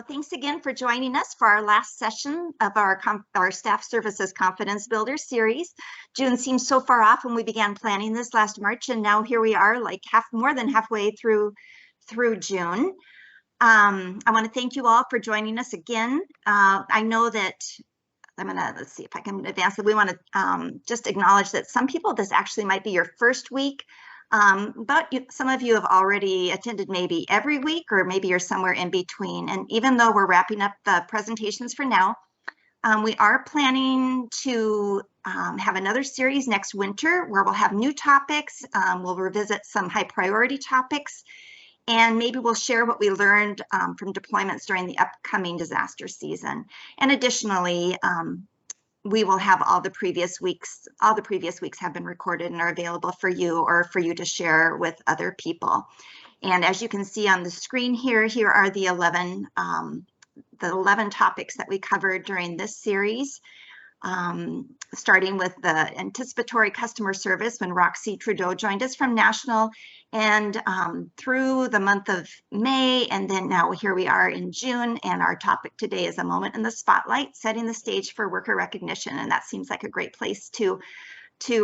thanks again for joining us for our last session of our Staff Services Confidence Builder series. June seems so far off when we began planning this last March, and now here we are, like more than halfway through June. I want to thank you all for joining us again. I know that let's see if I can advance it. We want to just acknowledge that some people, this actually might be your first week. But some of you have already attended maybe every week, or maybe you're somewhere in between. And even though we're wrapping up the presentations for now, we are planning to have another series next winter where we'll have new topics. We'll revisit some high priority topics, and maybe we'll share what we learned from deployments during the upcoming disaster season. And additionally, we will have all the previous weeks have been recorded and are available for you, or for you to share with other people. And as you can see on the screen here are the 11 topics that we covered during this series, starting with the anticipatory customer service when Roxy Trudeau joined us from National, and through the month of May, and then now here we are in June, and our topic today is a moment in the spotlight, setting the stage for worker recognition. And that seems like a great place to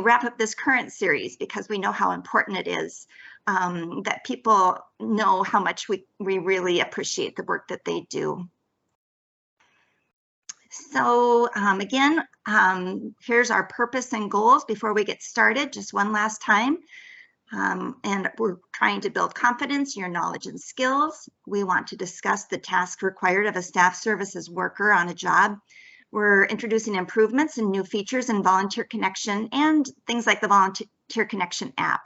wrap up this current series, because we know how important it is that people know how much we really appreciate the work that they do. So again, here's our purpose and goals before we get started, just one last time. And we're trying to build confidence in your knowledge and skills. We want to discuss the tasks required of a staff services worker on a job. We're introducing improvements and new features in Volunteer Connection and things like the Volunteer Connection app.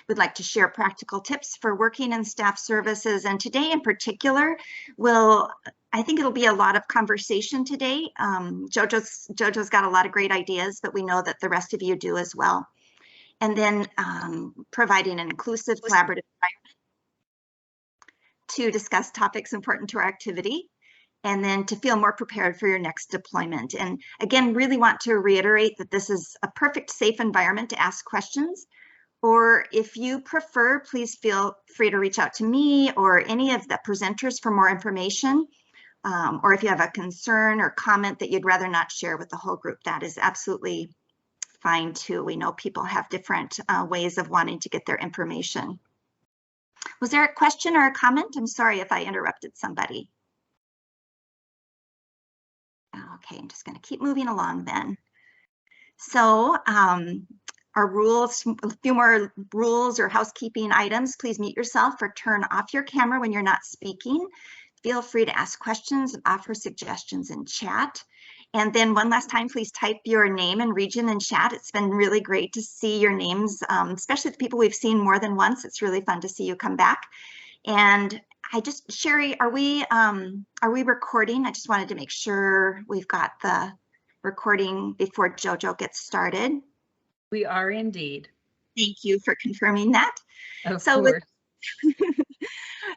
We'd like to share practical tips for working in staff services. And today in particular, I think it'll be a lot of conversation today. Jojo's got a lot of great ideas, but we know that the rest of you do as well. And then providing an inclusive, collaborative environment to discuss topics important to our activity, and then to feel more prepared for your next deployment. And again, really want to reiterate that this is a perfect, safe environment to ask questions. Or if you prefer, please feel free to reach out to me or any of the presenters for more information. Or if you have a concern or comment that you'd rather not share with the whole group, that is absolutely fine too. We know people have different ways of wanting to get their information. Was there a question or a comment? I'm sorry if I interrupted somebody. Okay, I'm just going to keep moving along then. So our rules, a few more rules or housekeeping items. Please mute yourself or turn off your camera when you're not speaking. Feel free to ask questions and offer suggestions in chat. And then one last time, please type your name and region in chat. It's been really great to see your names, especially the people we've seen more than once. It's really fun to see you come back. And Sherry, are we recording? I just wanted to make sure we've got the recording before Jojo gets started. We are indeed. Thank you for confirming that. Of course.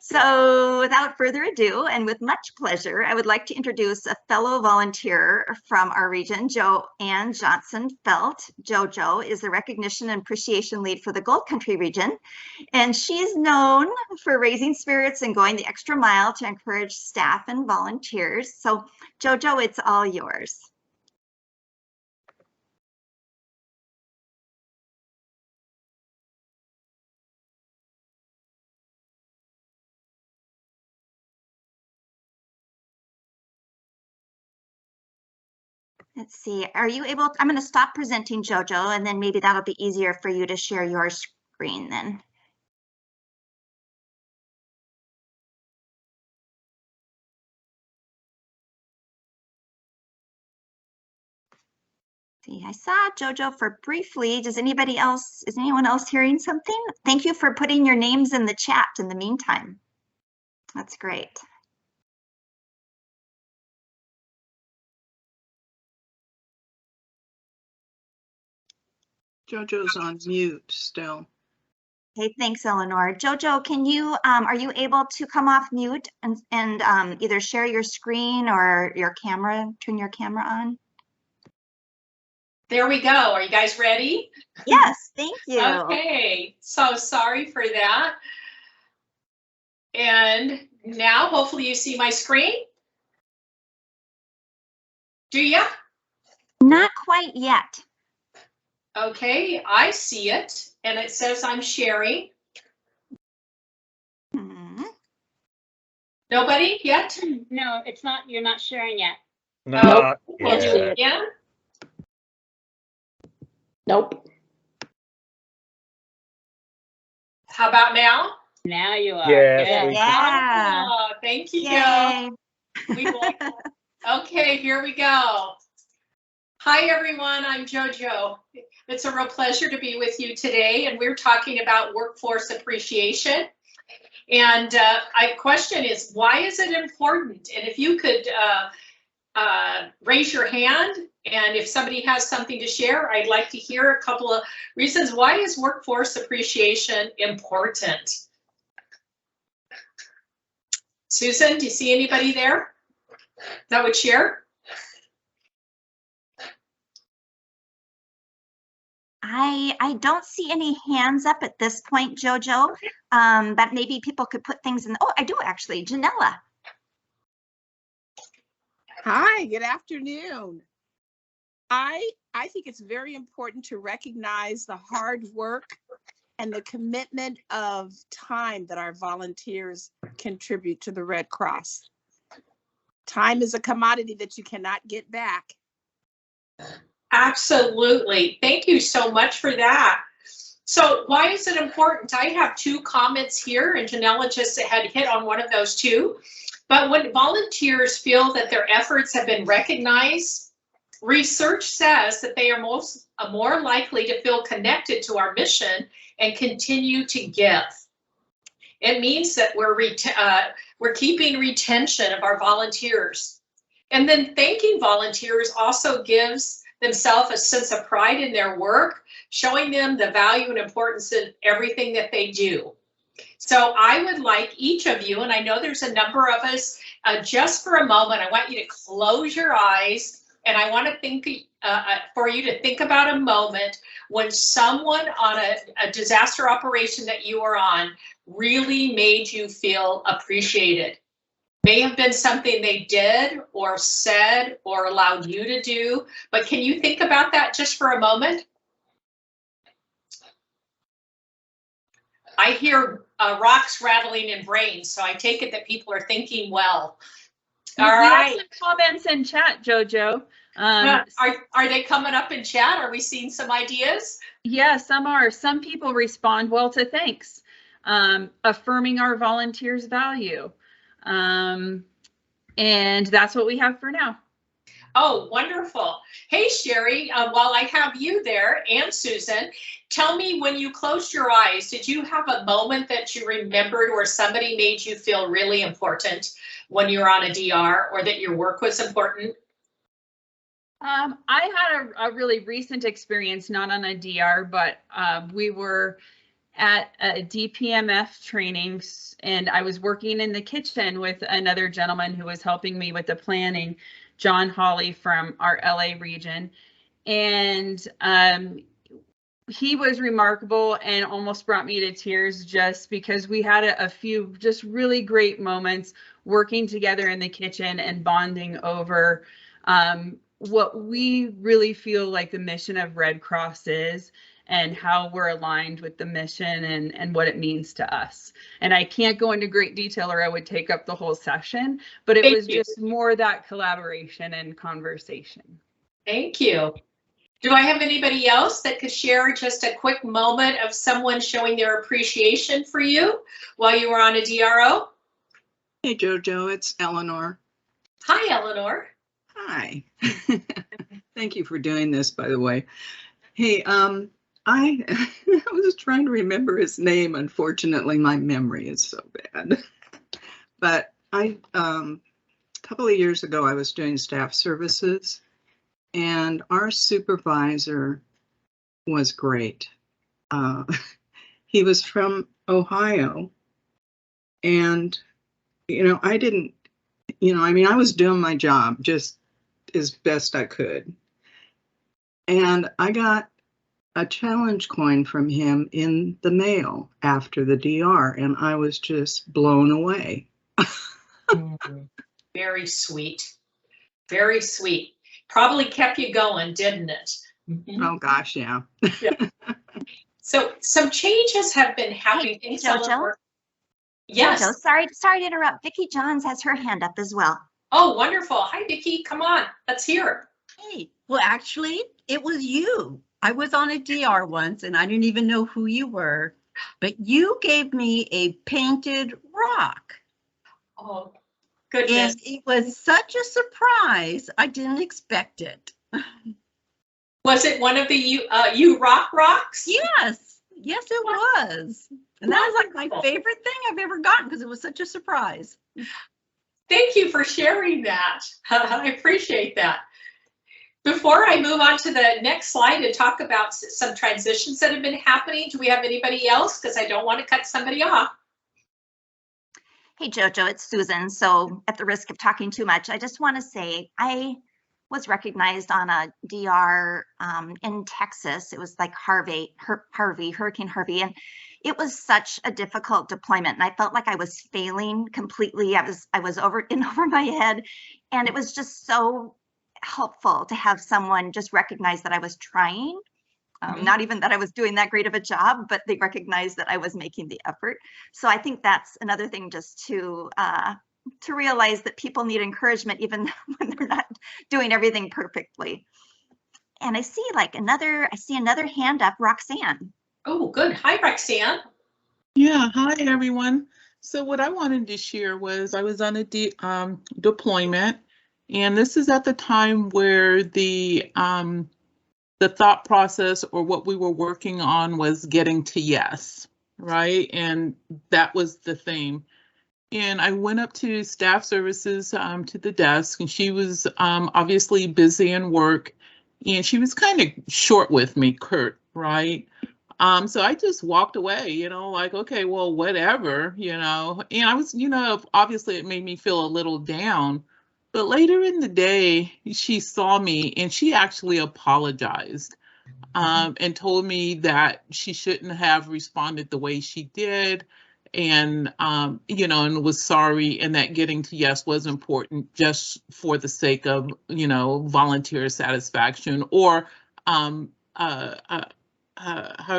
So without further ado, and with much pleasure, I would like to introduce a fellow volunteer from our region, Joanne Johnson-Felt. JoJo is the Recognition and Appreciation Lead for the Gold Country region, and she's known for raising spirits and going the extra mile to encourage staff and volunteers. So JoJo, it's all yours. Let's see, are you able, I'm going to stop presenting, Jojo, and then maybe that'll be easier for you to share your screen then. See, I saw Jojo for briefly. Is anyone else hearing something? Thank you for putting your names in the chat in the meantime. That's great. Jojo's on mute still. Okay, thanks, Eleanor. Jojo, can you, are you able to come off mute and either share your screen or your camera, turn your camera on? There we go. Are you guys ready? Yes, thank you. Okay, so sorry for that. And Now, hopefully you see my screen. Do ya? Not quite yet. Okay, I see it, and it says I'm sharing. Hmm. Nobody yet? No, it's not, you're not sharing yet. Not We'll do it yet. again. Nope. How about now? Now you are. Yes, Good. we- Yeah. Oh, thank you, Joe. Yay. We like that. Okay, here we go. Hi, everyone. I'm JoJo. It's a real pleasure to be with you today, and we're talking about workforce appreciation. And my question is, why is it important? And if you could raise your hand, and if somebody has something to share, I'd like to hear a couple of reasons. Why is workforce appreciation important? Susan, do you see anybody there that would share? I don't see any hands up at this point, Jojo, but maybe people could put things in. Oh, I do actually. Janella. Hi, good afternoon. I think it's very important to recognize the hard work and the commitment of time that our volunteers contribute to the Red Cross. Time is a commodity that you cannot get back. Absolutely. Thank you so much for that. So why is it important? I have two comments here, and Janella just had hit on one of those too. But when volunteers feel that their efforts have been recognized, research says that they are more likely to feel connected to our mission and continue to give. It means that we're keeping retention of our volunteers. And then thanking volunteers also gives themselves a sense of pride in their work, showing them the value and importance in everything that they do. So I would like each of you, and I know there's a number of us, just for a moment, I want you to close your eyes, and I want to think for you to think about a moment when someone on a disaster operation that you were on really made you feel appreciated. May have been something they did or said or allowed you to do, but can you think about that just for a moment? I hear rocks rattling in brains, so I take it that people are thinking well. All We right. have some comments in chat, JoJo. Are they coming up in chat? Are we seeing some ideas? Yeah, some are. Some people respond well to thanks, affirming our volunteers' value. And that's what we have for now. Oh, wonderful. Hey, Sherry, while I have you there and Susan, tell me, when you closed your eyes, did you have a moment that you remembered where somebody made you feel really important when you were on a DR, or that your work was important? I had a really recent experience, not on a DR, but we were at a DPMF trainings, and I was working in the kitchen with another gentleman who was helping me with the planning, John Hawley from our LA region. And he was remarkable and almost brought me to tears, just because we had a few just really great moments working together in the kitchen and bonding over what we really feel like the mission of Red Cross is, and how we're aligned with the mission and what it means to us. And I can't go into great detail or I would take up the whole session, but it was just more that collaboration and conversation. Thank you. Do I have anybody else that could share just a quick moment of someone showing their appreciation for you while you were on a DRO? Hey, JoJo, it's Eleanor. Hi, Eleanor. Hi. Thank you for doing this, by the way. Hey, I was trying to remember his name. Unfortunately, my memory is so bad. But a couple of years ago, I was doing staff services, and our supervisor was great. He was from Ohio, and, I didn't, I was doing my job just as best I could. And I got a challenge coin from him in the mail after the DR, and I was just blown away. Very sweet. Very sweet. Probably kept you going, didn't it? Oh, gosh, yeah. So some changes have been happening. Hey, Things a little Jojo? more- Yes. Jojo, sorry to interrupt. Vicki Johns has her hand up as well. Oh, wonderful. Hi, Vicki. Come on. Let's hear. Hey, well, actually, it was you. I was on a DR once and I didn't even know who you were, but you gave me a painted rock. Oh, goodness. And it was such a surprise. I didn't expect it. Was it one of the you rock rocks? Yes, it was. And that was like my Wonderful. favorite thing I've ever gotten because it was such a surprise. Thank you for sharing that. I appreciate that. Before I move on to the next slide and talk about some transitions that have been happening, do we have anybody else? Because I don't want to cut somebody off. Hey, Jojo, it's Susan. So at the risk of talking too much, I just want to say I was recognized on a DR in Texas. It was like Hurricane Harvey, and it was such a difficult deployment. And I felt like I was failing completely. I was over my head, and it was just so helpful to have someone just recognize that I was trying. Not even that I was doing that great of a job, but they recognized that I was making the effort. So I think that's another thing, just to realize that people need encouragement even when they're not doing everything perfectly. And I see another hand up, Roxanne. Oh, good. Hi, Roxanne. Yeah, hi everyone. So what I wanted to share was I was on a deployment, and this is at the time where the thought process, or what we were working on, was getting to yes, right? And that was the theme. And I went up to staff services to the desk, and she was obviously busy in work, and she was kind of short with me, curt, right? So I just walked away, like, okay, well, whatever, and I was, obviously it made me feel a little down. But later in the day, she saw me and she actually apologized and told me that she shouldn't have responded the way she did, and, and was sorry, and that getting to yes was important just for the sake of, volunteer satisfaction, or how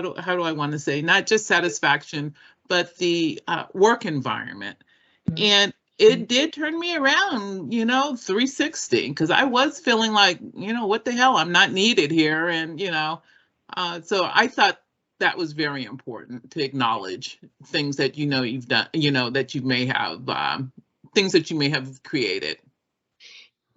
do I want to say, not just satisfaction, but the work environment. And it did turn me around, 360, because I was feeling like, what the hell, I'm not needed here. And, so I thought that was very important, to acknowledge things that, you've done, that you may have, things that you may have created.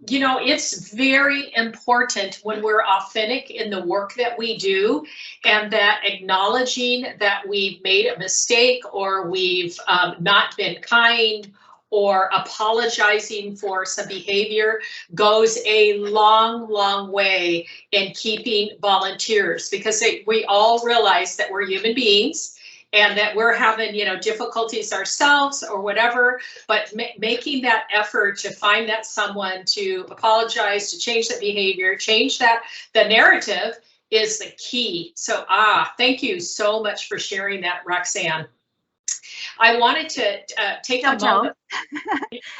It's very important when we're authentic in the work that we do, and that acknowledging that we've made a mistake, or we've not been kind, or apologizing for some behavior goes a long, long way in keeping volunteers, because we all realize that we're human beings and that we're having, difficulties ourselves or whatever, but making that effort to find that someone to apologize, to change that behavior, change the narrative is the key. So, thank you so much for sharing that, Roxanne. I wanted to take a moment.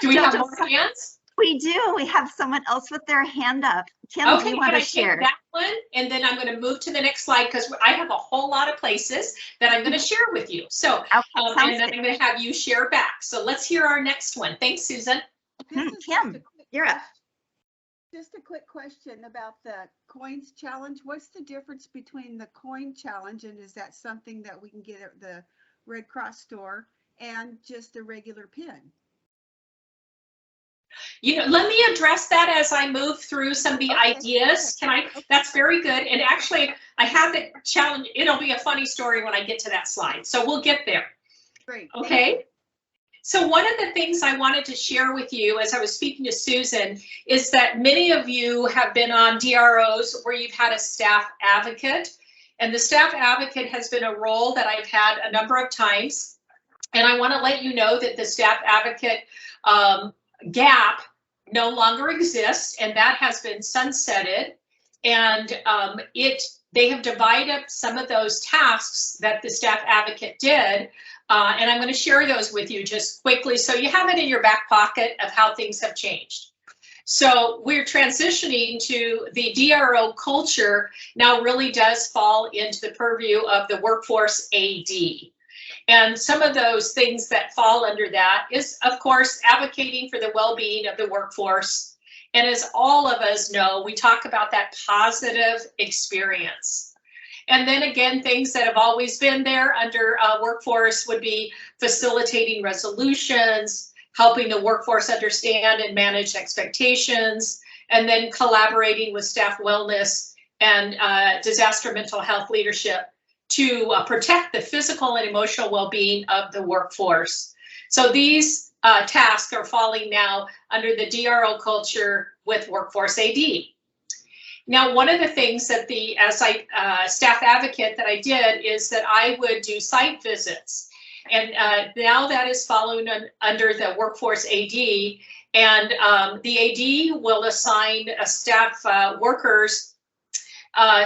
Do we have more hands? We do. We have someone else with their hand up. Kim, Okay, do you want to share? Take that one, and then I'm going to move to the next slide, because I have a whole lot of places that I'm going to share with you. So, okay, and then I'm going to have you share back. So let's hear our next one. Thanks, Susan. Kim, you're up. Just a quick question about the coins challenge. What's the difference between the coin challenge, and is that something that we can get at the Red Cross store, and just a regular pin? Let me address that as I move through some of the ideas. Can I? That's very good. And actually, I have the challenge. It'll be a funny story when I get to that slide. So we'll get there. Great. Okay. So one of the things I wanted to share with you as I was speaking to Susan is that many of you have been on DROs where you've had a staff advocate. And the staff advocate has been a role that I've had a number of times. And I want to let you know that the staff advocate gap no longer exists, and that has been sunsetted. And they have divided up some of those tasks that the staff advocate did And I'm going to share those with you just quickly so you have it in your back pocket of how things have changed. So we're transitioning to the DRO culture now really does fall into the purview of the workforce AD. And some of those things that fall under that is, of course, advocating for the well-being of the workforce. And as all of us know, we talk about that positive experience. And then again, things that have always been there under workforce would be facilitating resolutions, helping the workforce understand and manage expectations, and then collaborating with staff wellness and disaster mental health leadership to protect the physical and emotional well-being of the workforce. So these tasks are falling now under the DRO culture with Workforce AD. Now, one of the things that as staff advocate that I did is that I would do site visits. And now that is following under the Workforce AD, and the AD will assign staff workers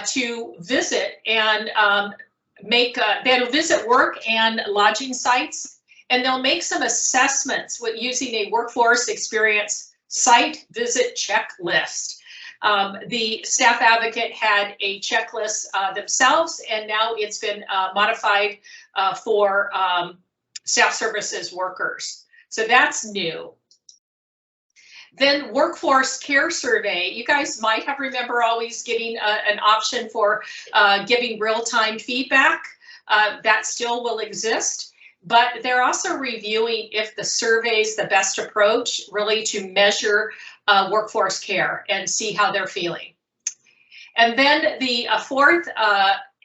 to visit and they'll visit work and lodging sites, and they'll make some assessments with using a workforce experience site visit checklist. The staff advocate had a checklist themselves, and now it's been modified for staff services workers. So that's new. Then workforce care survey. You guys might have remember always getting an option for giving real-time feedback. That still will exist, but they're also reviewing if the survey's the best approach really to measure workforce care and see how they're feeling. And then the fourth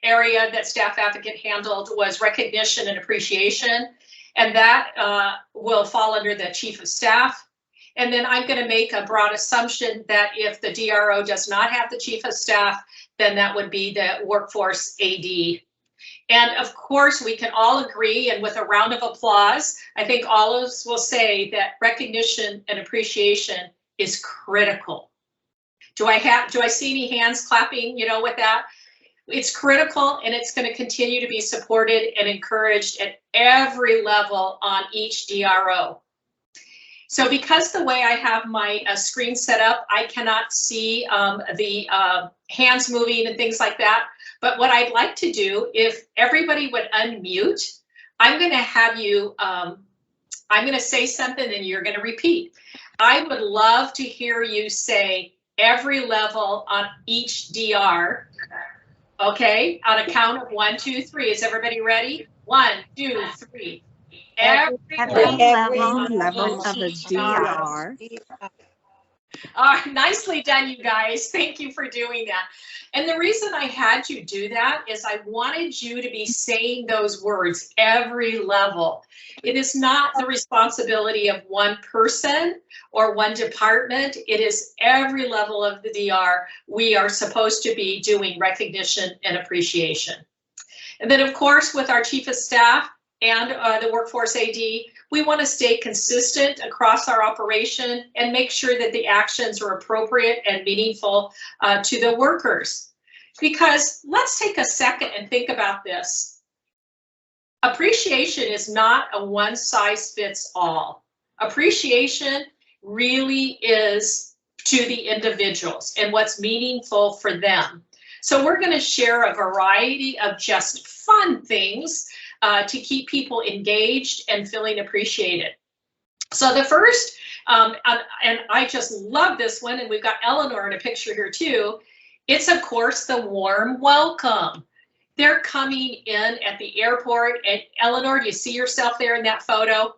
area that staff advocate handled was recognition and appreciation, and that will fall under the chief of staff. And then I'm going to make a broad assumption that if the DRO does not have the chief of staff, then that would be the workforce AD. And of course, we can all agree, and with a round of applause, I think all of us will say that recognition and appreciation is critical. Do I see any hands clapping, with that? It's critical, and it's going to continue to be supported and encouraged at every level on each DRO. So because the way I have my screen set up, I cannot see the hands moving and things like that. But what I'd like to do, if everybody would unmute, I'm going to have you, I'm going to say something and you're going to repeat. I would love to hear you say every level on each DR. Okay, on a count of 1, 2, 3. Is everybody ready? 1, 2, 3. Every level of a DR. Nicely done, you guys. Thank you for doing that. And the reason I had you do that is I wanted you to be saying those words, every level. It is not the responsibility of one person or one department. It is every level of the DR. We are supposed to be doing recognition and appreciation. And then, of course, with our chief of staff and the workforce AD, we want to stay consistent across our operation and make sure that the actions are appropriate and meaningful to the workers. Because let's take a second and think about this. Appreciation is not a one-size-fits-all. Appreciation really is to the individuals and what's meaningful for them. So we're going to share a variety of just fun things to keep people engaged and feeling appreciated. So the first, and I just love this one, and we've got Eleanor in a picture here too. It's of course the warm welcome. They're coming in at the airport, and Eleanor, do you see yourself there in that photo?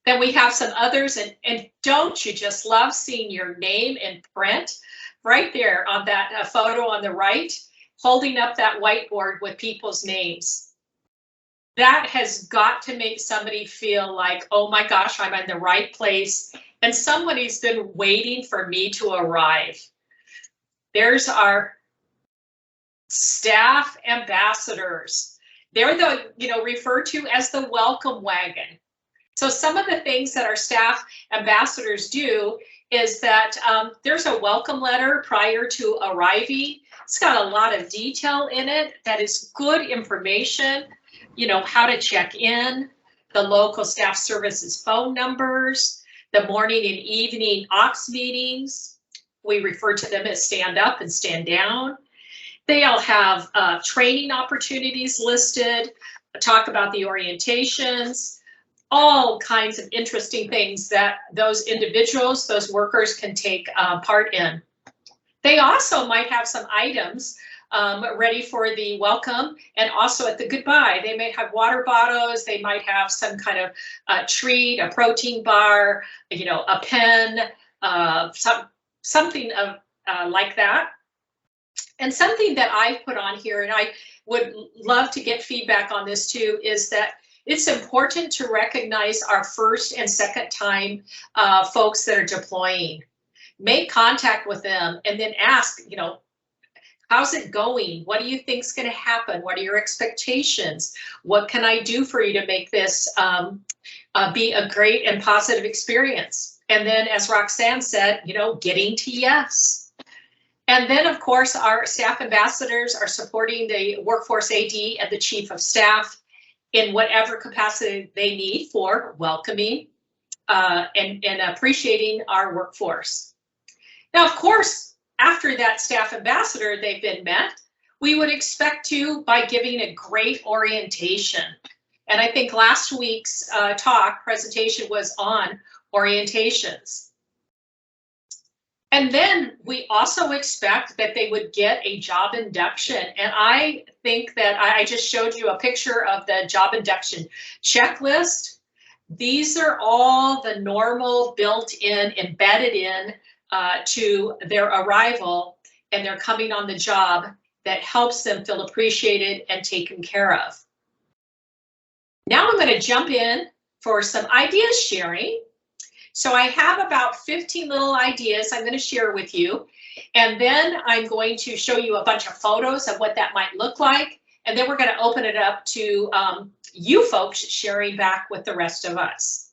Then we have some others, and don't you just love seeing your name in print right there on that photo on the right, holding up that whiteboard with people's names. That has got to make somebody feel like, oh my gosh, I'm in the right place, and somebody's been waiting for me to arrive. There's our staff ambassadors. They're the, referred to as the welcome wagon. So some of the things that our staff ambassadors do is that there's a welcome letter prior to arriving. It's got a lot of detail in it that is good information. how to check in, the local staff services phone numbers, the morning and evening AUX meetings. We refer to them as stand up and stand down. They all have training opportunities listed, talk about the orientations, all kinds of interesting things that those individuals, those workers can take part in. They also might have some items ready for the welcome and also at the goodbye. They may have water bottles, they might have some kind of treat, a protein bar, a pen, something of like that. And something that I put on here, and I would love to get feedback on this too, is that it's important to recognize our first and second time folks that are deploying. Make contact with them and then ask, how's it going? What do you think is going to happen? What are your expectations? What can I do for you to make this be a great and positive experience? And then, as Roxanne said, getting to yes. And then, of course, our staff ambassadors are supporting the workforce AD and the chief of staff in whatever capacity they need for welcoming and appreciating our workforce. Now, of course, after that staff ambassador, they've been met, we would expect to by giving a great orientation. And I think last week's presentation was on orientations. And then we also expect that they would get a job induction. And I think that I just showed you a picture of the job induction checklist. These are all the normal built-in, embedded in to their arrival and they're coming on the job that helps them feel appreciated and taken care of. Now I'm going to jump in for some ideas sharing. So I have about 15 little ideas I'm going to share with you. And then I'm going to show you a bunch of photos of what that might look like. And then we're going to open it up to you folks sharing back with the rest of us.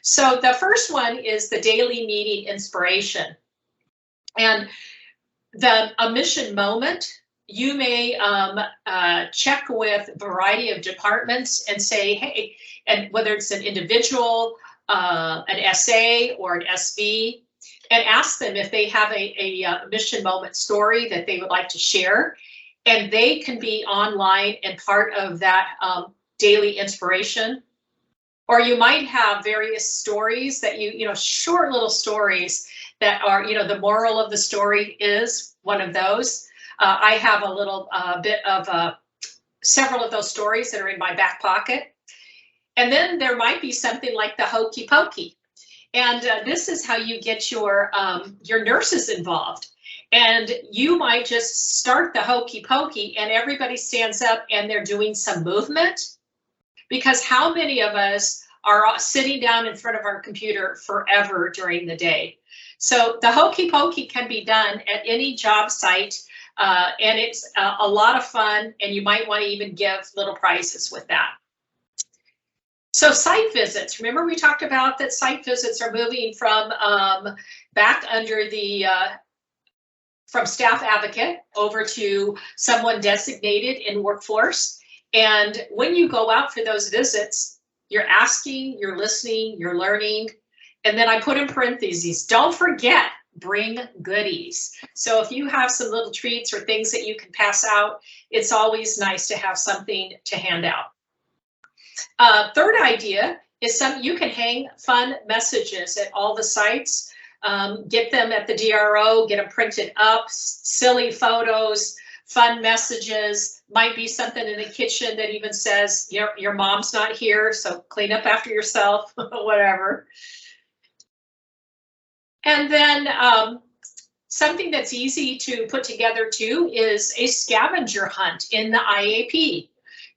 So the first one is the daily meeting inspiration. And a mission moment, you may check with a variety of departments and say, hey, and whether it's an individual, an SA or an SV, and ask them if they have a mission moment story that they would like to share. And they can be online and part of that daily inspiration. Or you might have various stories that short little stories that are, the moral of the story is one of those. I have a little bit of several of those stories that are in my back pocket. And then there might be something like the hokey pokey. And this is how you get your nurses involved. And you might just start the hokey pokey and everybody stands up and they're doing some movement. Because how many of us are sitting down in front of our computer forever during the day? So the hokey pokey can be done at any job site and it's a lot of fun and you might want to even give little prizes with that. So site visits, remember we talked about that site visits are moving from back under the, from staff advocate over to someone designated in workforce. And when you go out for those visits, you're asking, you're listening, you're learning. And then I put in parentheses, don't forget, bring goodies. So if you have some little treats or things that you can pass out, it's always nice to have something to hand out. Third idea is you can hang fun messages at all the sites, get them at the DRO, get them printed up, silly photos, fun messages, might be something in the kitchen that even says your mom's not here, so clean up after yourself, whatever. And then something that's easy to put together too is a scavenger hunt in the IAP.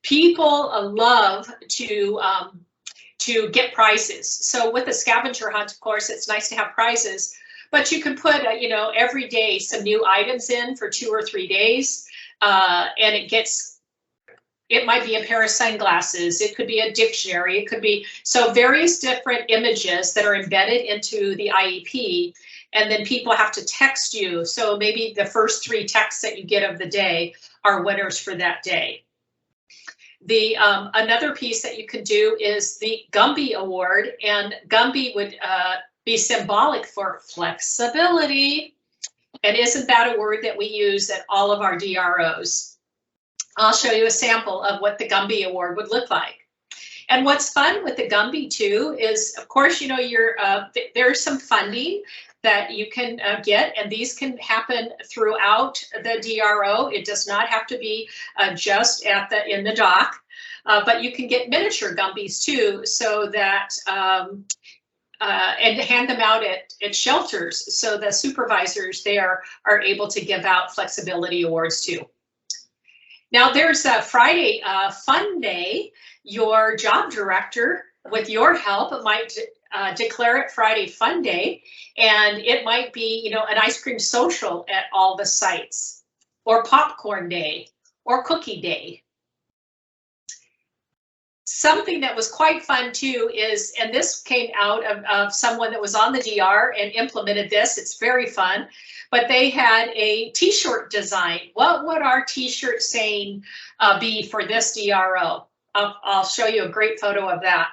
People love to get prizes. So with a scavenger hunt, of course, it's nice to have prizes, but you can put, every day some new items in for 2 or 3 days. And it might be a pair of sunglasses. It could be a dictionary. It could be, so various different images that are embedded into the IEP. And then people have to text you. So maybe the first 3 texts that you get of the day are winners for that day. The another piece that you could do is the Gumby Award, and Gumby would be symbolic for flexibility. And isn't that a word that we use at all of our DROs? I'll show you a sample of what the Gumby Award would look like. And what's fun with the Gumby too is, of course, you know, there's some funding that you can get, and these can happen throughout the DRO. It does not have to be just in the dock, but you can get miniature Gumbies too, so that and hand them out at shelters, so the supervisors there are able to give out flexibility awards too. Now there's a Friday Fun Day. Your job director, with your help, might declare it Friday Fun Day, and it might be, you know, an ice cream social at all the sites, or popcorn day, or cookie day. Something that was quite fun too is, and this came out of someone that was on the DR and implemented this, it's very fun, but they had a t-shirt design. What would our t-shirt saying be for this DRO? I'll show you a great photo of that.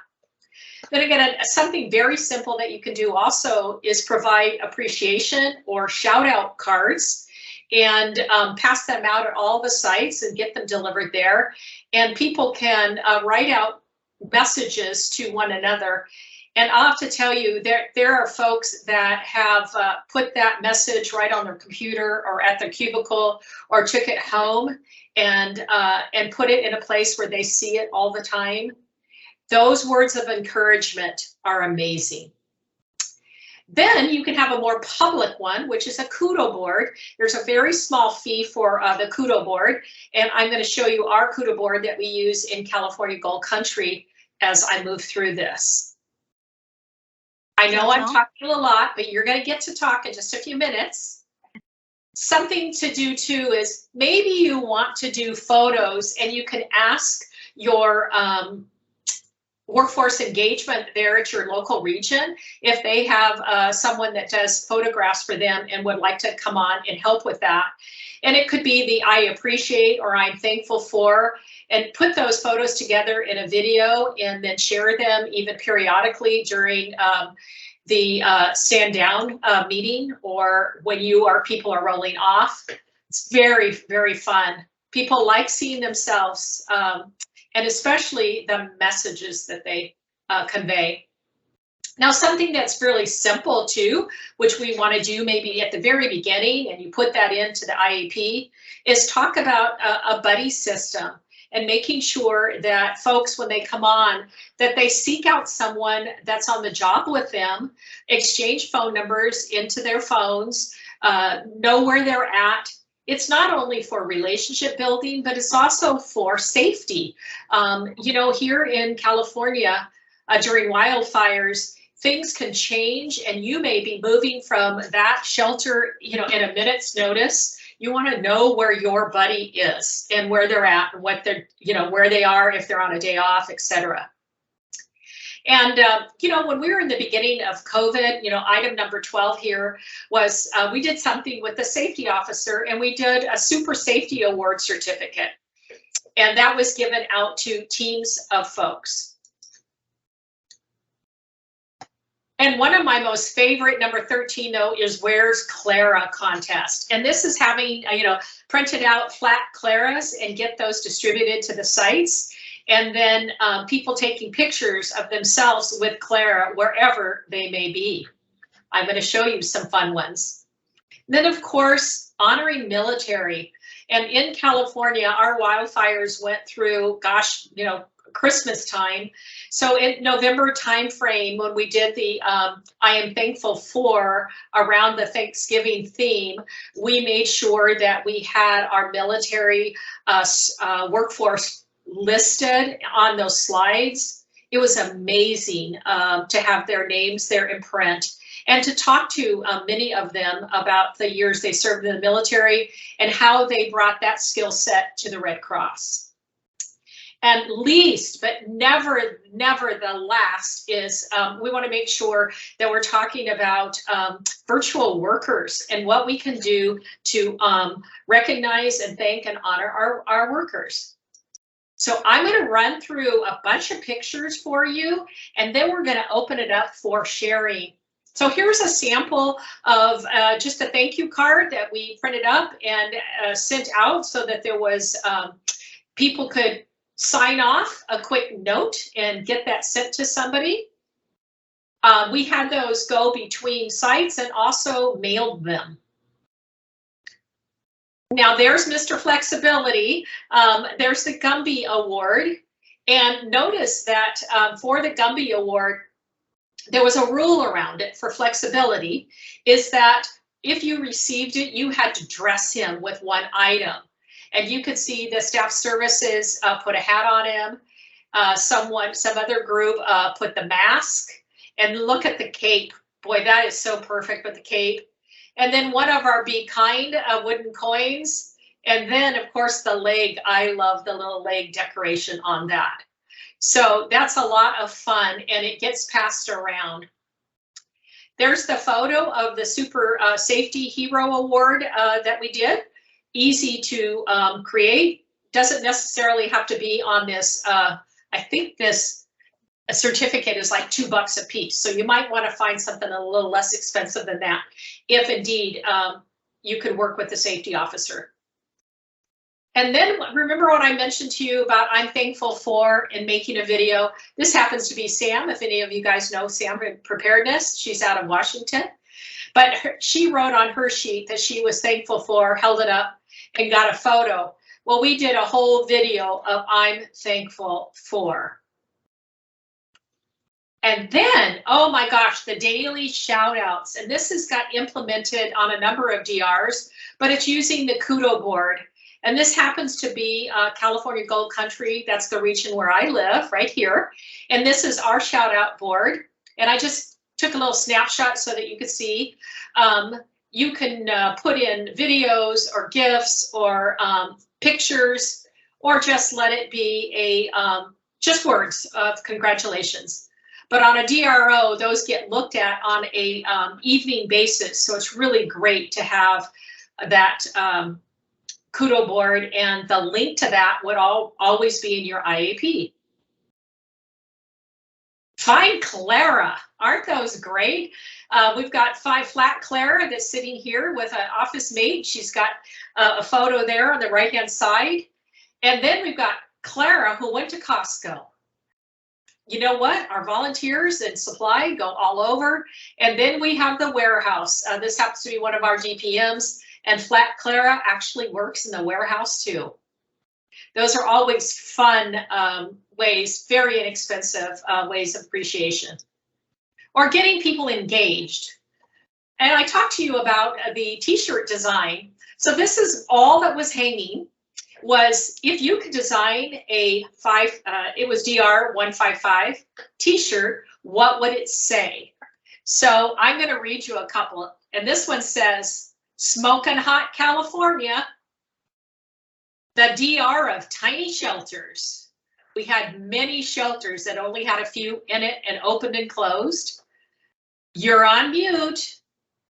Then again, something very simple that you can do also is provide appreciation or shout out cards and pass them out at all the sites and get them delivered there. And people can write out messages to one another. And I'll have to tell you, there are folks that have put that message right on their computer or at their cubicle, or took it home and put it in a place where they see it all the time. Those words of encouragement are amazing. Then you can have a more public one, which is a kudo board. There's a very small fee for the kudo board, and I'm going to show you our kudo board that we use in California Gold Country as I move through this. I know I'm talking a lot, but you're going to get to talk in just a few minutes. Something to do too is maybe you want to do photos, and you can ask your workforce engagement there at your local region if they have someone that does photographs for them and would like to come on and help with that. And it could be the I appreciate or I'm thankful for, and put those photos together in a video and then share them even periodically during the stand down meeting, or when people are rolling off. It's very, very fun. People like seeing themselves, and especially the messages that they convey. Now, something that's really simple too, which we want to do maybe at the very beginning, and you put that into the IAP, is talk about a buddy system, and making sure that folks, when they come on, that they seek out someone that's on the job with them, exchange phone numbers into their phones, know where they're at. It's not only for relationship building, but it's also for safety. You know, here in California, during wildfires, things can change, and you may be moving from that shelter, you know, in a minute's notice. You want to know where your buddy is and where they're at and what they're, you know, where they are, if they're on a day off, etc. And, you know, when we were in the beginning of COVID, you know, item number 12 here was we did something with the safety officer, and we did a super safety award certificate. And that was given out to teams of folks. And one of my most favorite, number 13, though, is Where's Clara contest. And this is having, you know, printed out flat Claras and get those distributed to the sites. And then people taking pictures of themselves with Clara wherever they may be. I'm going to show you some fun ones. Then, of course, honoring military. And in California, our wildfires went through, gosh, you know, Christmas time. So in November timeframe, when we did the I am thankful for around the Thanksgiving theme, we made sure that we had our military workforce listed on those slides. It was amazing to have their names there in print, and to talk to many of them about the years they served in the military and how they brought that skill set to the Red Cross. And least, but never the last is we want to make sure that we're talking about virtual workers and what we can do to recognize and thank and honor our workers. So I'm going to run through a bunch of pictures for you, and then we're going to open it up for sharing. So here's a sample of just a thank you card that we printed up and sent out so that there was people could sign off a quick note and get that sent to somebody. We had those go between sites and also mailed them. Now there's Mr. Flexibility. There's the Gumby Award. And notice that for the Gumby Award, there was a rule around it for flexibility, is that if you received it, you had to dress him with one item. And you could see the staff services put a hat on him. Some other group put the mask. And look at the cape. Boy, that is so perfect with the cape. And then one of our Be Kind wooden coins. And then, of course, the leg. I love the little leg decoration on that. So that's a lot of fun, and it gets passed around. There's the photo of the Super Safety Hero Award that we did. Easy to create. Doesn't necessarily have to be on this. I think this certificate is like $2 a piece. So you might want to find something a little less expensive than that, if indeed you could work with the safety officer. And then remember what I mentioned to you about I'm thankful for in making a video. This happens to be Sam, if any of you guys know Sam in preparedness. She's out of Washington. But she wrote on her sheet that she was thankful for, held it up, and got a photo. Well, we did a whole video of I'm thankful for. And then, oh my gosh, the daily shout outs. And this has got implemented on a number of DRs, but it's using the Kudo board. And this happens to be California Gold Country. That's the region where I live, right here. And this is our shout out board. And I just took a little snapshot so that you could see. You can put in videos or GIFs or pictures, or just let it be a just words of congratulations. But on a DRO, those get looked at on a evening basis. So it's really great to have that Kudo board, and the link to that would always be in your IAP. Find Clara, aren't those great? We've got Flat Clara that's sitting here with an office mate. She's got a photo there on the right-hand side. And then we've got Clara, who went to Costco. You know what? Our volunteers and supply go all over. And then we have the warehouse. This happens to be one of our DPMs. And Flat Clara actually works in the warehouse too. Those are always fun ways, very inexpensive ways of appreciation. Or getting people engaged. And I talked to you about the t-shirt design. So this is all that was hanging, was if you could design a it was DR 155 t-shirt, what would it say? So I'm going to read you a couple. And this one says, Smoking Hot California, the DR of tiny shelters. We had many shelters that only had a few in it and opened and closed. You're on mute.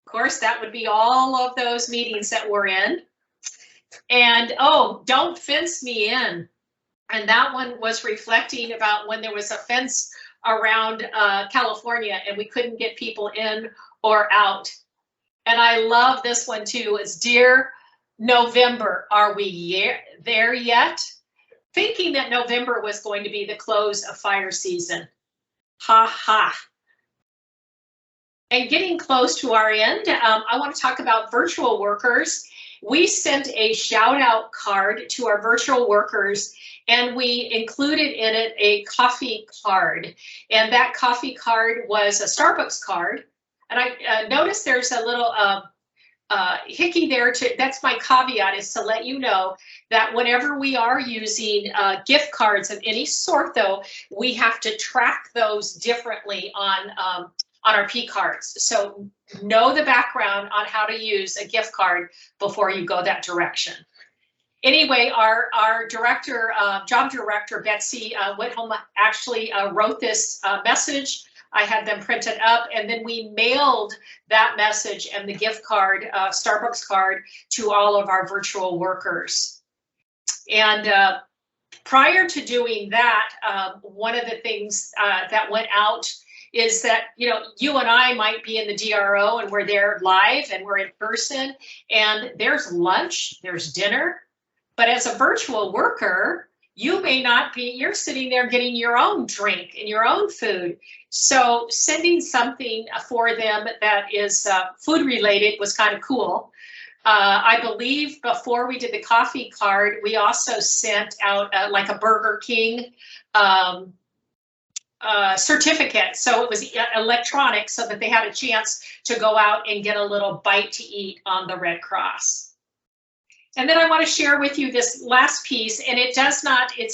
Of course, that would be all of those meetings that we're in. And oh, don't fence me in. And that one was reflecting about when there was a fence around California and we couldn't get people in or out. And I love this one too, is Dear November, are we there yet? Thinking that November was going to be the close of fire season. Ha ha. And getting close to our end, I want to talk about virtual workers. We sent a shout out card to our virtual workers, and we included in it a coffee card. And that coffee card was a Starbucks card. And I noticed there's a little hickey there. That's my caveat, is to let you know that whenever we are using gift cards of any sort, though, we have to track those differently on our P cards. So know the background on how to use a gift card before you go that direction. Anyway, our director, job director, Betsy Whitholm, actually wrote this message. I had them printed up, and then we mailed that message and the gift card, Starbucks card, to all of our virtual workers. And prior to doing that, one of the things that went out is that, you know, you and I might be in the DRO and we're there live and we're in person, and there's lunch, there's dinner. But as a virtual worker, you may not be, you're sitting there getting your own drink and your own food. So sending something for them that is food related was kind of cool. I believe before we did the coffee card, we also sent out like a Burger King certificate. So it was electronic so that they had a chance to go out and get a little bite to eat on the Red Cross. And then I want to share with you this last piece, and it's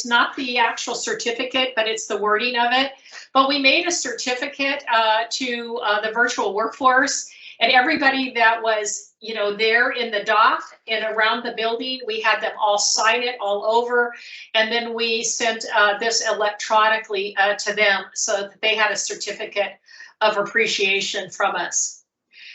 not the actual certificate, but it's the wording of it. But we made a certificate to the virtual workforce, and everybody that was, you know, there in the dock and around the building, we had them all sign it all over. And then we sent this electronically to them so that they had a certificate of appreciation from us.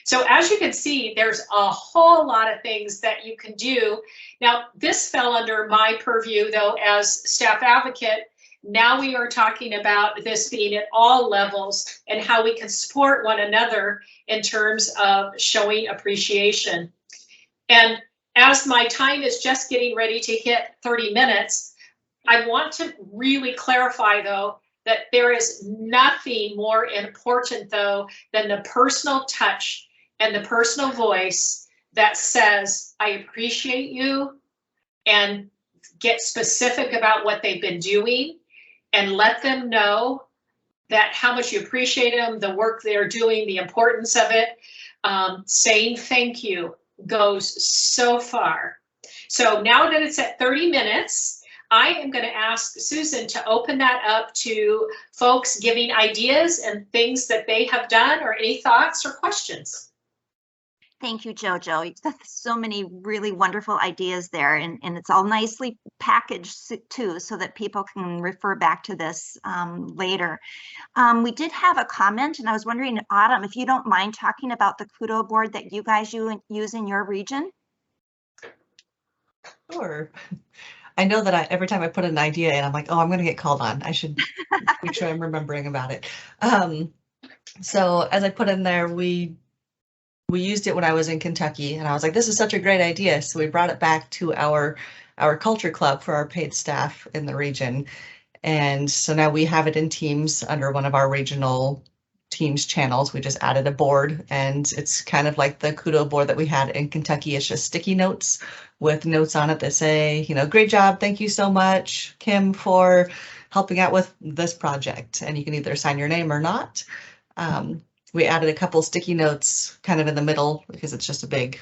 So as you can see, there's a whole lot of things that you can do. Now, this fell under my purview, though, as staff advocate. Now we are talking about this being at all levels and how we can support one another in terms of showing appreciation. And as my time is just getting ready to hit 30 minutes, I want to really clarify, though, that there is nothing more important, though, than the personal touch and the personal voice that says, I appreciate you, and get specific about what they've been doing and let them know that how much you appreciate them, the work they're doing, the importance of it. Saying thank you goes so far. So now that it's at 30 minutes, I am going to ask Susan to open that up to folks giving ideas and things that they have done, or any thoughts or questions. Thank you, JoJo. You've got so many really wonderful ideas there, and it's all nicely packaged too, so that people can refer back to this later. We did have a comment, and I was wondering, Autumn, if you don't mind talking about the Kudo board that you guys use in your region. Sure. I know that every time I put an idea in, I'm like, oh, I'm going to get called on. I should make sure I'm remembering about it. So as I put in there, we used it when I was in Kentucky, and I was like, this is such a great idea. So we brought it back to our culture club for our paid staff in the region. And so now we have it in Teams under one of our regional Teams channels. We just added a board, and it's kind of like the Kudo board that we had in Kentucky. It's just sticky notes with notes on it that say, you know, great job, thank you so much, Kim, for helping out with this project. And you can either sign your name or not. We added a couple sticky notes kind of in the middle because it's just a big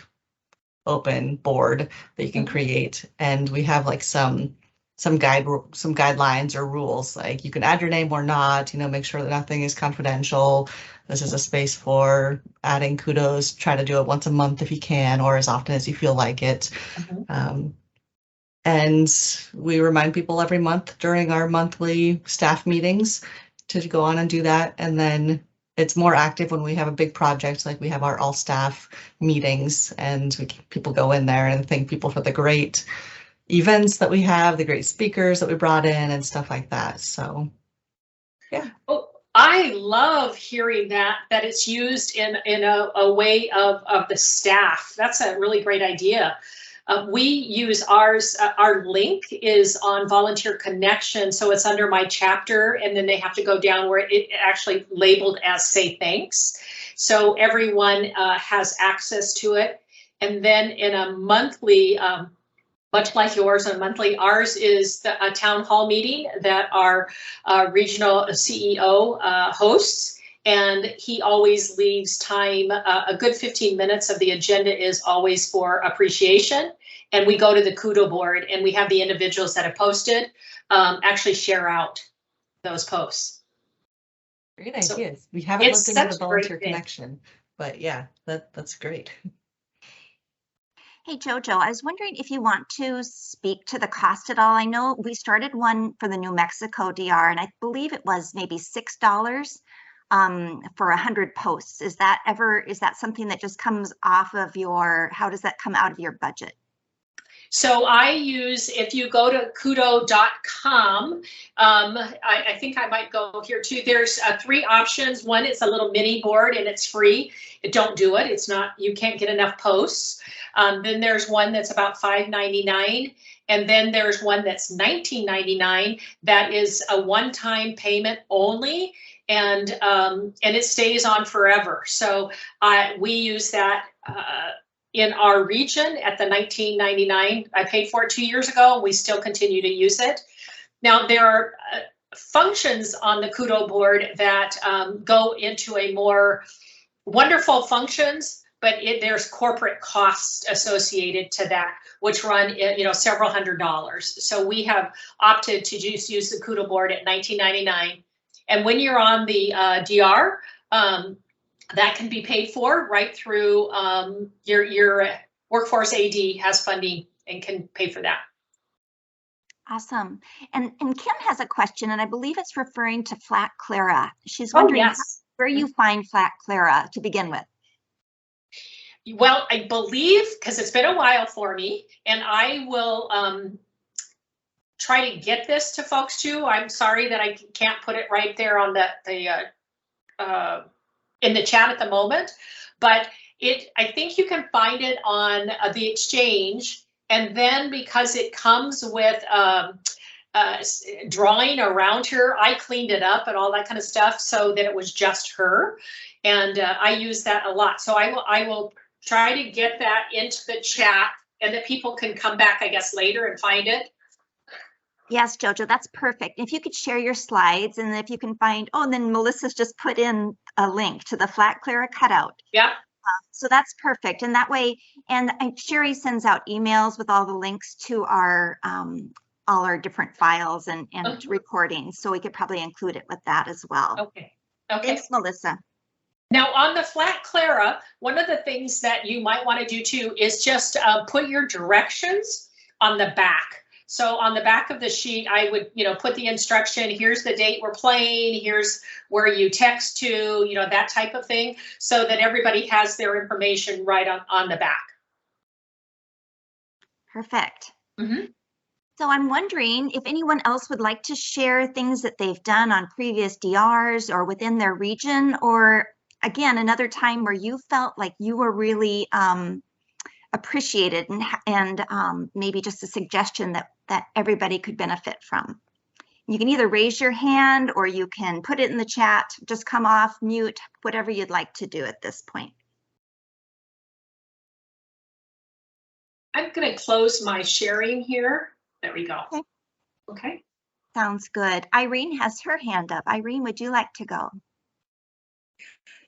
open board that you can create. And we have like some guidelines or rules, like you can add your name or not, you know, make sure that nothing is confidential. This is a space for adding kudos. Try to do it once a month if you can, or as often as you feel like it. And we remind people every month during our monthly staff meetings to go on and do that. And then it's more active when we have a big project, like we have our all staff meetings, and people go in there and thank people for the great events that we have, the great speakers that we brought in and stuff like that. So, yeah. Oh, I love hearing that it's used in a way of the staff. That's a really great idea. We use ours, our link is on Volunteer Connection, so it's under my chapter, and then they have to go down where it actually labeled as Say Thanks. So everyone has access to it. And then in a monthly, much like yours, a monthly, ours is a town hall meeting that our regional CEO hosts. And he always leaves time, a good 15 minutes of the agenda is always for appreciation. And we go to the Kudo board, and we have the individuals that have posted actually share out those posts. Great ideas. We haven't looked into the Volunteer Connection, but yeah, that's great. Hey, JoJo, I was wondering if you want to speak to the cost at all. I know we started one for the New Mexico DR, and I believe it was maybe $6 for 100 posts. Is that something that just comes off of how does that come out of your budget? So I use, if you go to kudo.com, I think I might go here too. There's 3 options. One is a little mini board and it's free. Don't do it. It's not, you can't get enough posts. Then there's one that's about $5.99. And then there's one that's $19.99. That is a one-time payment only. And it stays on forever. So we use that in our region at the $19.99. I paid for it 2 years ago, and we still continue to use it. Now, there are functions on the Kudo board that go into a more wonderful functions, but there's corporate costs associated to that, which run several $100s. So we have opted to just use the Kudo board at $19.99. And when you're on the DR, that can be paid for right through your Workforce AD has funding and can pay for that. Awesome. And Kim has a question, and I believe it's referring to Flat Clara. She's wondering where you find Flat Clara to begin with. Well, I believe, because it's been a while for me, and I will try to get this to folks too. I'm sorry that I can't put it right there on in the chat at the moment, but I think you can find it on the exchange, and then because it comes with drawing around her, I cleaned it up and all that kind of stuff so that it was just her, and I use that a lot. So I will try to get that into the chat, and that people can come back, I guess, later and find it. Yes, Jojo, that's perfect. If you could share your slides, and if you can find, and then Melissa's just put in a link to the Flat Clara cutout. Yeah. So that's perfect. And that way, and Sherry sends out emails with all the links to our all our different files and recordings. So we could probably include it with that as well. Okay. Okay. Thanks, Melissa. Now on the Flat Clara, one of the things that you might want to do too is just put your directions on the back. So on the back of the sheet, I would, put the instruction, here's the date we're playing, here's where you text to, that type of thing, so that everybody has their information right on the back. Perfect. Mm-hmm. So I'm wondering if anyone else would like to share things that they've done on previous DRs or within their region, or again, another time where you felt like you were really appreciated and maybe just a suggestion that everybody could benefit from. You can either raise your hand or you can put it in the chat, just come off mute, whatever you'd like to do at this point. I'm going to close my sharing here. There we go. Okay. Sounds good. Irene has her hand up. Irene, would you like to go?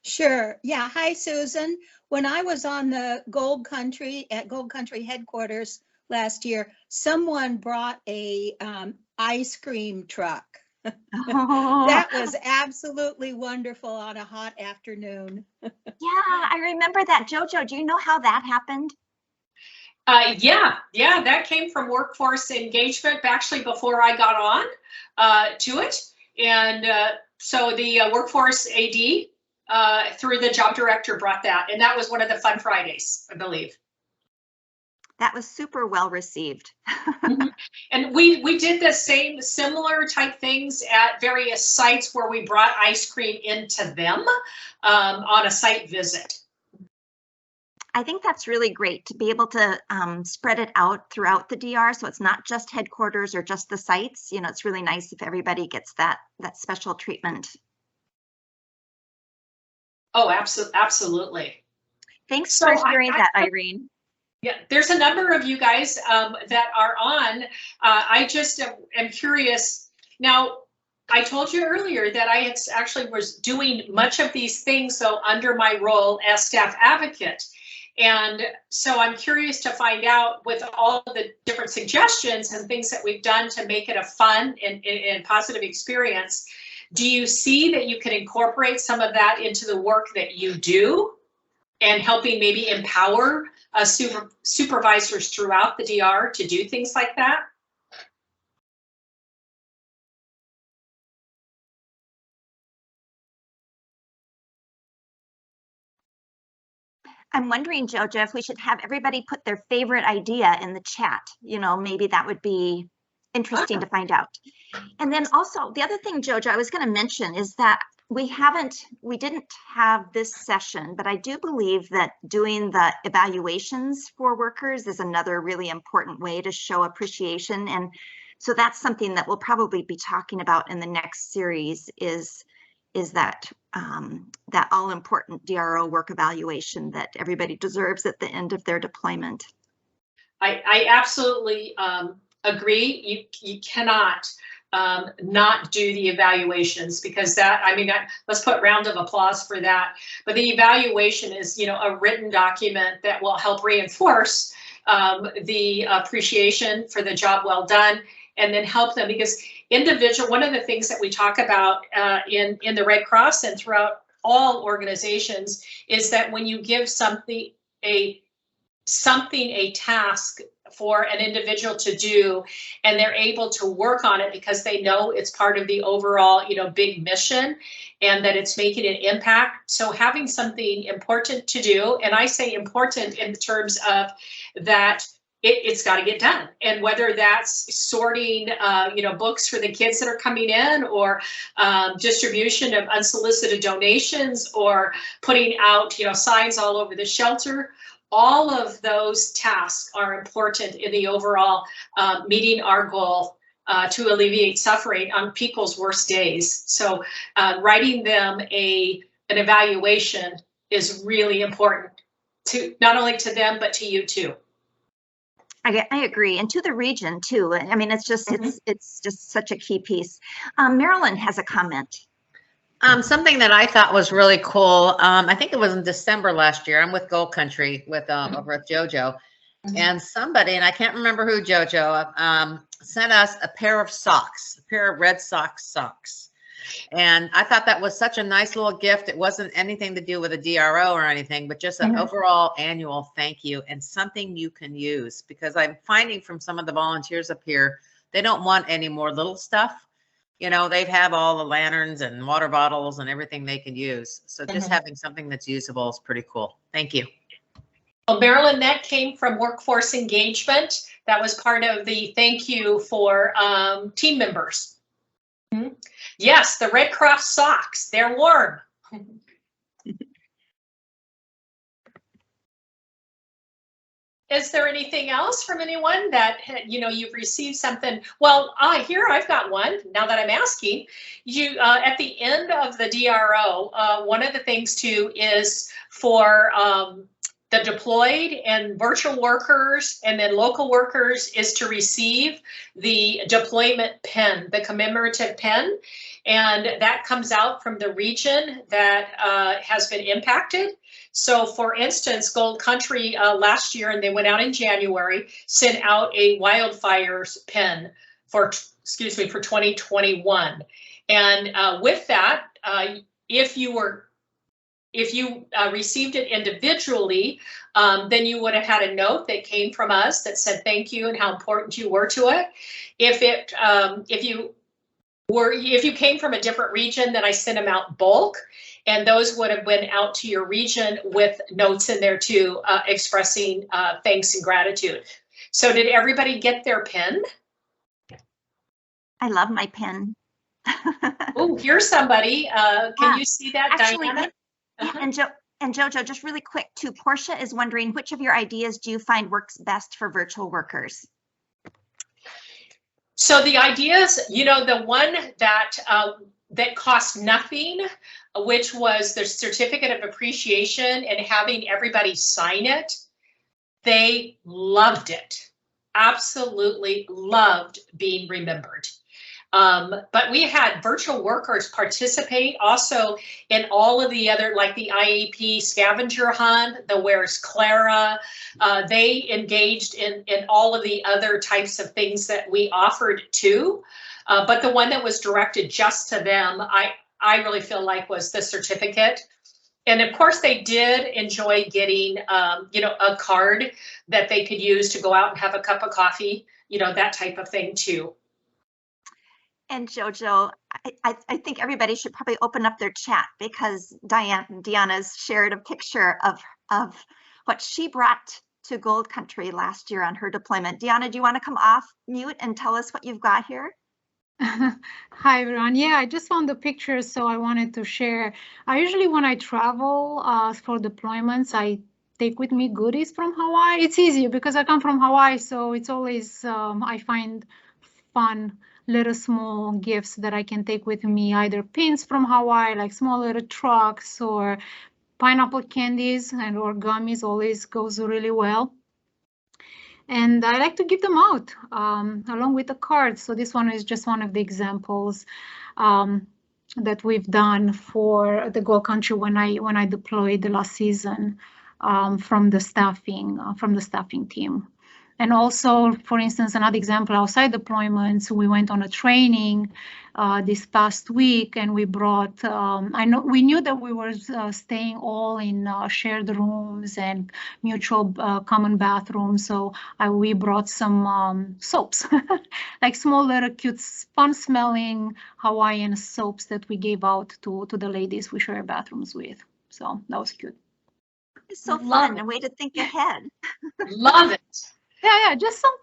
Sure. Yeah. Hi, Susan. When I was on the Gold Country at Gold Country headquarters last year, someone brought a ice cream truck. That was absolutely wonderful on a hot afternoon. Yeah, I remember that. Jojo, do you know how that happened? Yeah, that came from Workforce Engagement actually before I got on to it. And so the Workforce AD through the job director brought that, and that was one of the Fun Fridays, I believe. That was super well received. Mm-hmm. And we did the similar type things at various sites where we brought ice cream into them on a site visit. I think that's really great to be able to spread it out throughout the DR, so it's not just headquarters or just the sites. It's really nice if everybody gets that special treatment. Oh, absolutely. Thanks for sharing that, Irene. Yeah, there's a number of you guys that are on. I just am curious. Now, I told you earlier that I actually was doing much of these things, though, under my role as staff advocate. And so I'm curious to find out, with all of the different suggestions and things that we've done to make it a fun and positive experience, do you see that you can incorporate some of that into the work that you do and helping maybe empower supervisors throughout the DR to do things like that? I'm wondering, Jojo, if we should have everybody put their favorite idea in the chat. You know, maybe that would be interesting to find out. And then also the other thing, Jojo, I was going to mention is that we didn't have this session, but I do believe that doing the evaluations for workers is another really important way to show appreciation. And so that's something that we'll probably be talking about in the next series is that that all important DRO work evaluation that everybody deserves at the end of their deployment. I absolutely agree. You cannot not do the evaluations, because that, I mean, let's put round of applause for that. But the evaluation is, you know, a written document that will help reinforce the appreciation for the job well done, and then help them, because one of the things that we talk about in the Red Cross and throughout all organizations is that when you give something a task for an individual to do, and they're able to work on it because they know it's part of the overall, you know, big mission, and that it's making an impact. So having something important to do, and I say important in terms of that it's got to get done, and whether that's sorting, you know, books for the kids that are coming in, or distribution of unsolicited donations, or putting out, you know, signs all over the shelter. All of those tasks are important in the overall meeting our goal to alleviate suffering on people's worst days. So writing them an evaluation is really important, to not only to them, but to you too. I agree, and to the region too. I mean, it's just it's just such a key piece. Marilyn has a comment. Something that I thought was really cool. I think it was in December last year. I'm with Gold Country with over at JoJo, and somebody, and I can't remember who, JoJo, sent us a pair of socks, a pair of Red Sox socks. And I thought that was such a nice little gift. It wasn't anything to do with a DRO or anything, but just an overall annual thank you, and something you can use, because I'm finding from some of the volunteers up here, they don't want any more little stuff. You know, they have all the lanterns and water bottles and everything they can use. So just having something that's usable is pretty cool. Thank you. Well, Marilyn, that came from Workforce Engagement. That was part of the thank you for team members. Yes, the Red Cross socks, they're warm. Is there anything else from anyone that, you know, you've received something? Well, here I've got one. Now that I'm asking you, at the end of the DRO, one of the things too is for the deployed and virtual workers and then local workers is to receive the deployment pin, the commemorative pin, and that comes out from the region that has been impacted. So for instance, Gold Country last year, and they went out in January, sent out a wildfires pin for, excuse me, for 2021. And with that, if you received it individually, then you would have had a note that came from us that said thank you and how important you were to it. If you came from a different region, then I sent them out bulk, and those would have went out to your region with notes in there too, expressing thanks and gratitude. So did everybody get their pin? I love my pin. Oh, here's somebody. Can you see that, actually, Diana? And Jojo, just really quick too, Portia is wondering which of your ideas do you find works best for virtual workers? So the ideas, you know, the one that that cost nothing, which was the certificate of appreciation and having everybody sign it, they loved it. Absolutely loved being remembered. But we had virtual workers participate also in all of the other, like the IAP scavenger hunt, the Where's Clara. They engaged in all of the other types of things that we offered too. But the one that was directed just to them, I really feel like was the certificate. And of course they did enjoy getting, you know, a card that they could use to go out and have a cup of coffee, you know, that type of thing too. And Jojo, I think everybody should probably open up their chat because Deanna's shared a picture of what she brought to Gold Country last year on her deployment. Deanna, do you want to come off mute and tell us what you've got here? Hi everyone. Yeah, I just found the pictures, so I wanted to share. I usually, when I travel for deployments, I take with me goodies from Hawaii. It's easier because I come from Hawaii, so it's always I find fun little small gifts that I can take with me, either pins from Hawaii, like small little trucks, or pineapple candies and or gummies. Always goes really well. And I like to give them out along with the cards. So this one is just one of the examples that we've done for the Gold Country when I deployed the last season from the staffing team. And also, for instance, another example outside deployments, we went on a training this past week, and we brought. We knew that we were staying all in shared rooms and mutual common bathrooms, so we brought some soaps, like small little cute, fun-smelling Hawaiian soaps that we gave out to the ladies we share bathrooms with. So that was cute. It's so fun, a way to think ahead. Love it. Yeah, just some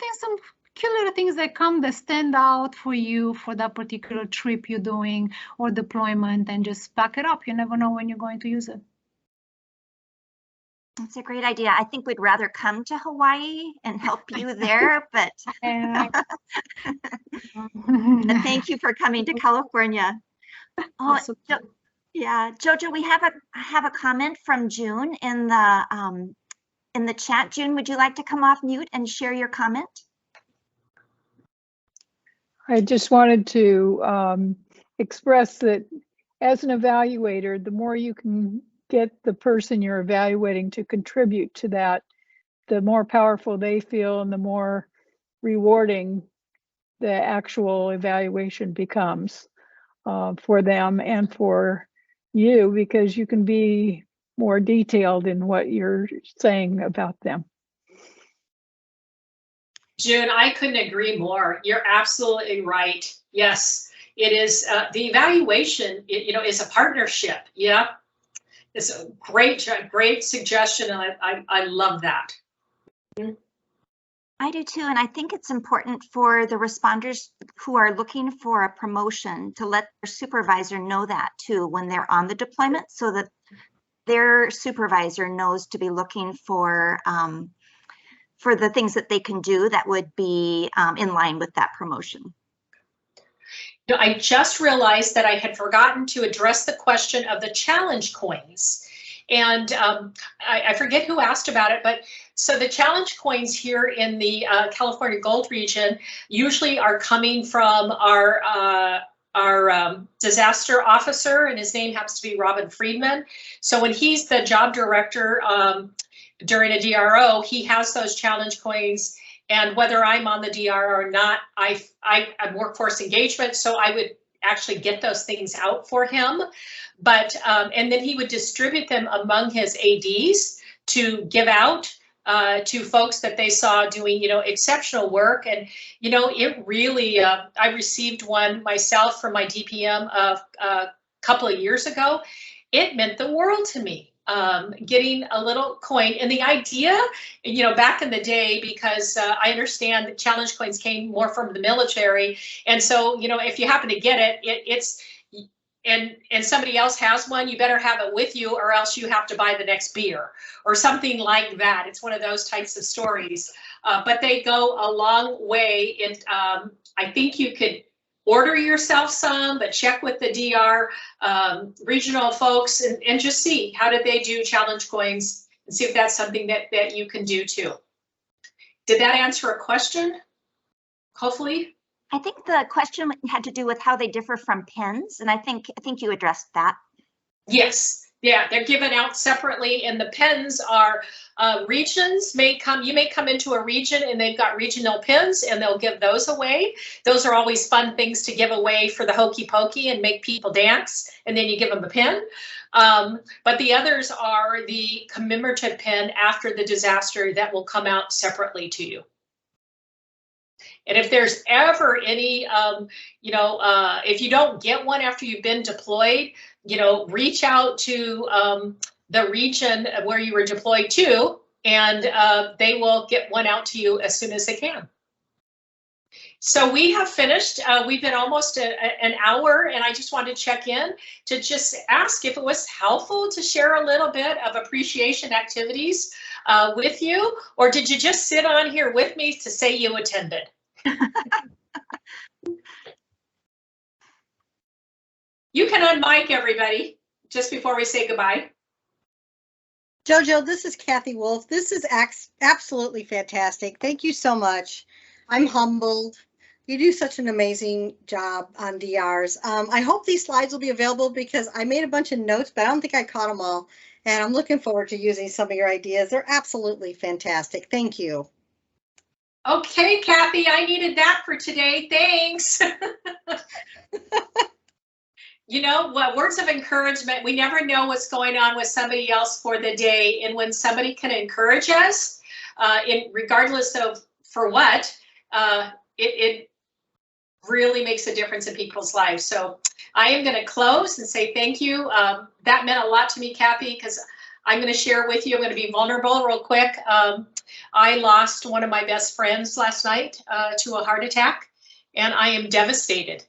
cute little things that stand out for you for that particular trip you're doing or deployment, and just pack it up. You never know when you're going to use it. It's a great idea. I think we'd rather come to Hawaii and help you there, but thank you for coming to California. Oh, yeah, Jojo, we have a comment from June in the chat. June, would you like to come off mute and share your comment? I just wanted to express that as an evaluator, the more you can get the person you're evaluating to contribute to that, the more powerful they feel and the more rewarding the actual evaluation becomes for them and for you, because you can be more detailed in what you're saying about them. June, I couldn't agree more. You're absolutely right. Yes, it is. The evaluation, is a partnership. Yeah, it's a great suggestion, and I love that. I do too, and I think it's important for the responders who are looking for a promotion to let their supervisor know that too when they're on the deployment, so that their supervisor knows to be looking for the things that they can do that would be in line with that promotion. I just realized that I had forgotten to address the question of the challenge coins. And I forget who asked about it, but so the challenge coins here in the California Gold region usually are coming from our disaster officer, and his name happens to be Robin Friedman. So when he's the job director during a DRO, he has those challenge coins. And whether I'm on the DRO or not, I'm workforce engagement, so I would actually get those things out for him. But and then he would distribute them among his ADs to give out to folks that they saw doing, exceptional work. And, it really, I received one myself from my DPM a couple of years ago. It meant the world to me, getting a little coin. And the idea, back in the day, because I understand that challenge coins came more from the military. And so, if you happen to get it, and somebody else has one, you better have it with you, or else you have to buy the next beer or something like that. It's one of those types of stories, but they go a long way. And I think you could order yourself some, but check with the DR regional folks and just see how did they do challenge coins, and see if that's something that you can do too. Did that answer a question? Hopefully. I think the question had to do with how they differ from pins, and I think you addressed that. Yes, yeah, they're given out separately, and the pins are regions. You may come into a region and they've got regional pins, and they'll give those away. Those are always fun things to give away for the hokey pokey and make people dance, and then you give them a pin. But the others are the commemorative pin after the disaster that will come out separately to you. And if there's ever any, if you don't get one after you've been deployed, reach out to the region where you were deployed to, and they will get one out to you as soon as they can. So we have finished. We've been almost an hour, and I just wanted to check in to just ask if it was helpful to share a little bit of appreciation activities with you, or did you just sit on here with me to say you attended? You can unmic everybody just before we say goodbye. Jojo, this is Kathy Wolf. This is absolutely fantastic. Thank you so much. I'm humbled. You do such an amazing job on DRs. I hope these slides will be available because I made a bunch of notes, but I don't think I caught them all. And I'm looking forward to using some of your ideas. They're absolutely fantastic. Thank you. Okay, Kathy, I needed that for today. Thanks. You know what, words of encouragement, we never know what's going on with somebody else for the day. And when somebody can encourage us, regardless of for what, it really makes a difference in people's lives. So I am going to close and say thank you. That meant a lot to me, Kathy, because I'm going to share with you, I'm going to be vulnerable real quick. I lost one of my best friends last night to a heart attack, and I am devastated.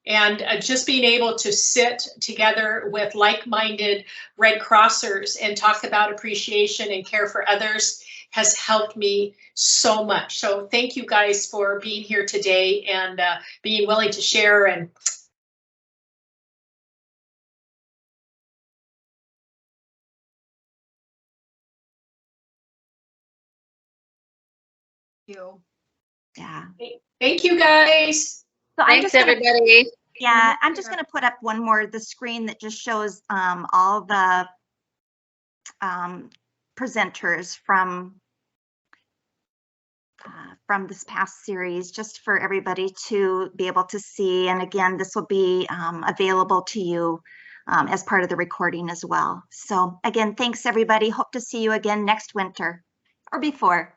And just being able to sit together with like-minded Red Crossers and talk about appreciation and care for others has helped me so much. So thank you guys for being here today and being willing to share. And You. Yeah. thank you guys. So I'm Thanks, just gonna, everybody. yeah, I'm just going to put up one more, the screen that just shows all the presenters from this past series, just for everybody to be able to see. And again, this will be available to you as part of the recording as well. So again, thanks everybody. Hope to see you again next winter or before.